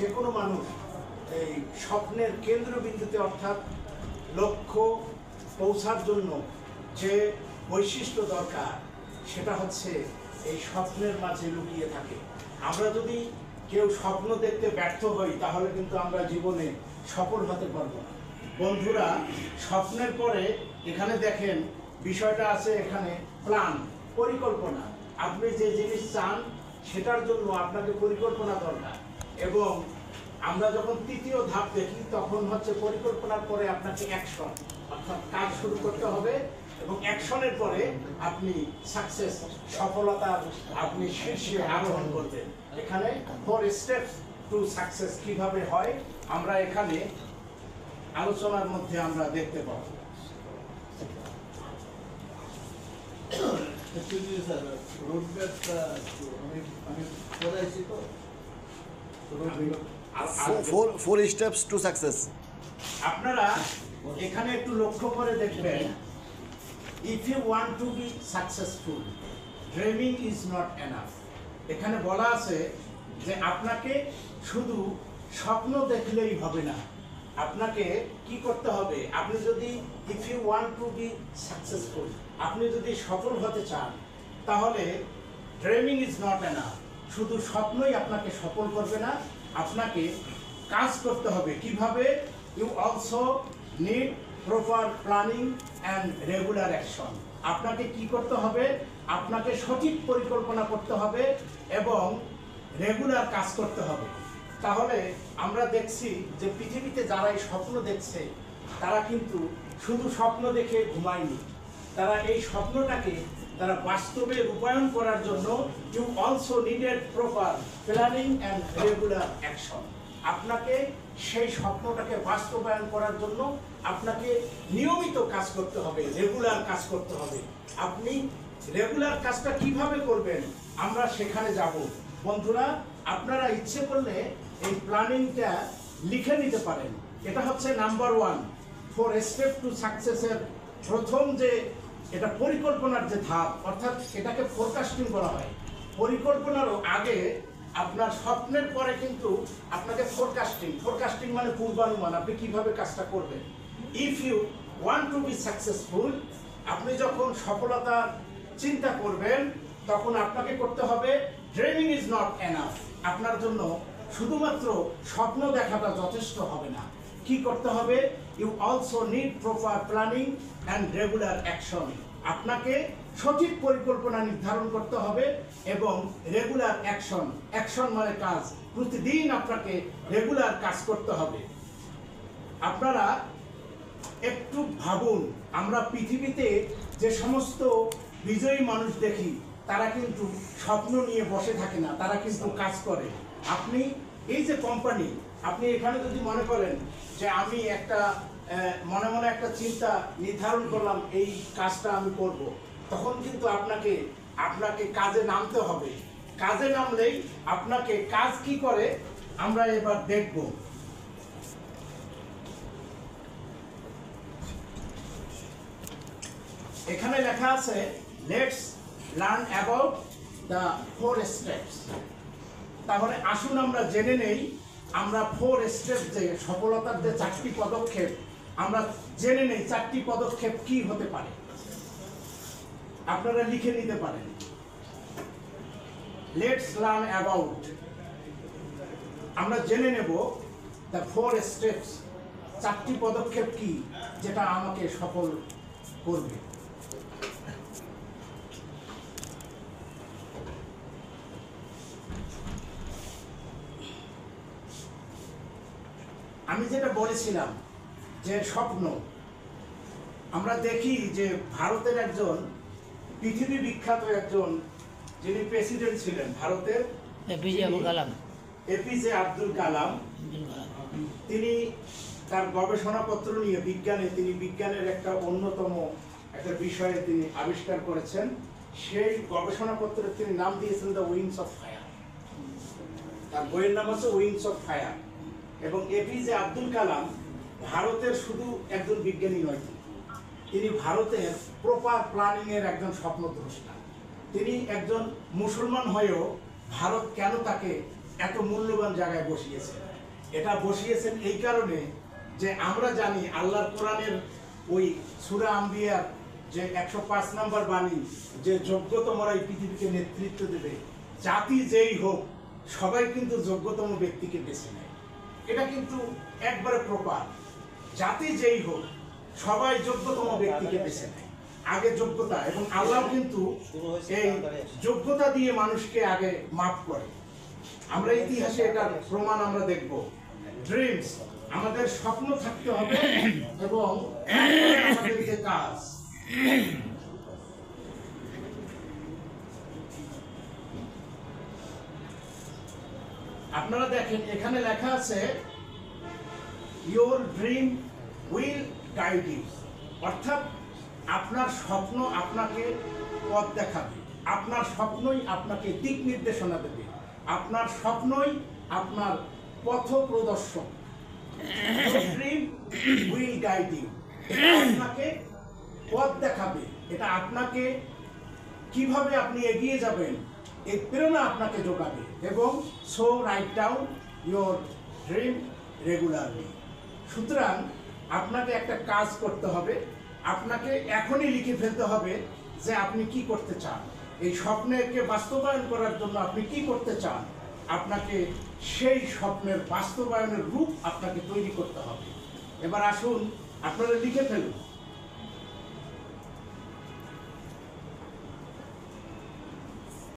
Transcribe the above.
যে কোনো মানুষ এই স্বপ্নের কেন্দ্রবিন্দুতে অর্থাৎ লক্ষ্য পৌঁছার জন্য যে বৈশিষ্ট্য দরকার সেটা হচ্ছে এই স্বপ্নের মাঝে লুকিয়ে থাকে। আমরা যদি কেউ স্বপ্ন দেখতে ব্যর্থ হই তাহলে কিন্তু আমরা জীবনে সফল হতে পারবো না। বন্ধুরা, স্বপ্নের পরে এখানে দেখেন বিষয়টা আছে, এখানে প্ল্যান, পরিকল্পনা। আপনি যে জিনিস চান সেটার জন্য আপনাকে পরিকল্পনা দরকার। এবং আমরা যখন তৃতীয় ধাপ দেখি তখন হচ্ছে পরিকল্পনার পরে আপনাকে অ্যাকশন, অর্থাৎ কাজ শুরু করতে হবে। এবং অ্যাকশনের পরে আপনি সাকসেস, সফলতার আপনি শীর্ষে আরোহণ করবেন। এখানে 4 স্টেপস টু সাকসেস কিভাবে হয় আমরা এখানে আলোচনার মধ্যে আমরা দেখতে পাবো। Four steps to success. আপনারা এখানে একটু লক্ষ্য করে দেখবেন, if you want to be successful, dreaming is not enough. এখানে বলা আছে যে আপনাকে শুধু স্বপ্ন দেখলেই হবে না, আপনাকে কি করতে হবে? আপনি যদি if you want to be successful, আপনি যদি সফল হতে চান তাহলে dreaming is not enough. শুধু স্বপ্নই আপনাকে সফল করবে না, আপনাকে কাজ করতে হবে। কিভাবে? You also need proper planning and regular action. আপনাকে কি করতে হবে? আপনাকে সঠিক পরিকল্পনা করতে হবে এবং রেগুলার কাজ করতে হবে। তাহলে আমরা দেখছি যে পৃথিবীতে যারা এই স্বপ্ন দেখছে তারা কিন্তু শুধু স্বপ্ন দেখে ঘুমায়নি, তারা এই স্বপ্নটাকে তারা বাস্তবে রূপায়ণ করার জন্য you also needed proper planning and regular action. আপনাকে সেই স্বপ্নটাকে বাস্তবায়ন করার জন্য আপনাকে নিয়মিত কাজ করতে হবে, রেগুলার কাজ করতে হবে। আপনি রেগুলার কাজটা কিভাবে করবেন আমরা সেখানে যাব। বন্ধুরা, আপনারা ইচ্ছে করলে এই প্ল্যানিংটা লিখে নিতে পারেন। এটা হচ্ছে নাম্বার 1 4 স্টেপ টু সাকসেসের প্রথম যে এটা পরিকল্পনার যে ধাপ, অর্থাৎ এটাকে ফোরকাস্টিং বলা হয়। পরিকল্পনারও আগে আপনার স্বপ্নের পরে কিন্তু আপনাকে ফোরকাস্টিং মানে পূর্বানুমান, আপনি কিভাবে কাজটা করবেন। If you want to be successful, আপনি যখন সফলতার চিন্তা করবেন তখন আপনাকে করতে হবে ড্রিমিং ইজ নট এনাফ। আপনার জন্য শুধুমাত্র স্বপ্ন দেখাটা যথেষ্ট হবে না। কি করতে হবে? You also need proper planning and regular action. আপনাকে সঠিক পরিকল্পনা নির্ধারণ করতে হবে এবং রেগুলার অ্যাকশন, অ্যাকশন মানে কাজ, প্রতিদিন আপনাকে রেগুলার কাজ করতে হবে। আপনারা একটু ভাবুন, আমরা পৃথিবীতে যে সমস্ত বিজয়ী মানুষ দেখি তারা কিন্তু স্বপ্ন নিয়ে বসে থাকে না, তারা কিন্তু কাজ করে। আপনি এই যে কোম্পানি, আপনি এখানে যদি মনে করেন যে আমি একটা মনে মনে একটা চিন্তা নির্ধারণ করলাম এই কাজটা আমি করব, তখন কিন্তু আপনাকে কাজে নামতে হবে। কাজে নামলেই আপনাকে কাজ কি করে আমরা এবার দেখব। এখানে লেখা আছে let's learn about the 4 steps. তাহলে আসুন আমরা জেনে নেই, আমরা 4 স্টেপ যে সফলতার যে 4টি পদক্ষেপ আমরা জেনে নেই, 4টি পদক্ষেপ কি হতে পারে। আপনারা লিখে নিতে পারেন। লেটস লার্ন অ্যাবাউট, আমরা জেনে নেব দ্য 4 স্টেপস, 4টি পদক্ষেপ কি যেটা আমাকে সফল করবে। আমি যেটা বলেছিলাম যে স্বপ্ন, আমরা দেখি যে ভারতের একজন পৃথিবী বিখ্যাত একজন যিনি প্রেসিডেন্ট ছিলেন ভারতের, এপিজে আব্দুল কালাম, তিনি তার গবেষণাপত্র নিয়ে তিনি বিজ্ঞানের একটা অন্যতম একটা বিষয়ে তিনি আবিষ্কার করেছেন। সেই গবেষণাপত্রে তিনি নাম দিয়েছেন দ্য উইংস অফ ফায়ার। তার বইয়ের নাম হচ্ছে উইংস অফ ফায়ার। এবং এপিজে আব্দুল কালাম ভারতের শুধু একজন বিজ্ঞানী নয়, তিনি ভারতের প্রপার প্ল্যানিং এর একজন স্বপ্নদ্রষ্টা। তিনি একজন মুসলমান হয়েও ভারত কেন তাকে এত মূল্যবান জায়গায় বসিয়েছেন। এটা বসিয়েছেন এই কারণে যে আমরা জানি আল্লাহর কোরআনের ওই সূরা আম্বিয়ার যে 105 নম্বর বাণী, যে যোগ্যতমরা এই পৃথিবীকে নেতৃত্ব দেবে, জাতি যেই হোক সবাই কিন্তু যোগ্যতম ব্যক্তিকে বেছে নেয়। এটা কিন্তু একবারে প্রপার, জাতি যেই হোক সবাই যোগ্যতম ব্যক্তিকে বেছে নেয়, আগে যোগ্যতা। এবং আল্লাহ কিন্তু এই যোগ্যতা দিয়ে মানুষকে আগে মাফ করে। আমরা ইতিহাসে এটার প্রমাণ আমরা দেখব। ড্রিমস, আমাদের স্বপ্ন থাকতে হবে এবং আমাদের যে কাজ, আপনারা দেখেন এখানে লেখা আছে your dream will guide you, অর্থাৎ আপনার স্বপ্ন আপনাকে পথ দেখাবে, আপনার স্বপ্নই আপনাকে দিক নির্দেশনা দেবে, আপনার স্বপ্নই আপনার পথ প্রদর্শক। ড্রিম উইল গাইড ইউ, আপনাকে পথ দেখাবে, এটা আপনাকে কিভাবে আপনি এগিয়ে যাবেন এই প্রেরণা আপনাকে যোগাবে। এবং so write down your dream regularly. সুতরাং আপনাকে একটা কাজ করতে হবে, আপনাকে এখনই লিখে ফেলতে হবে যে আপনি কি করতে চান, এই স্বপ্নকে বাস্তবায়ন করার জন্য আপনি কি করতে চান। আপনাকে সেই স্বপ্নের বাস্তবায়নের রূপ আপনাকে তৈরি করতে হবে। এবার আসুন আপনারা লিখে ফেলুন।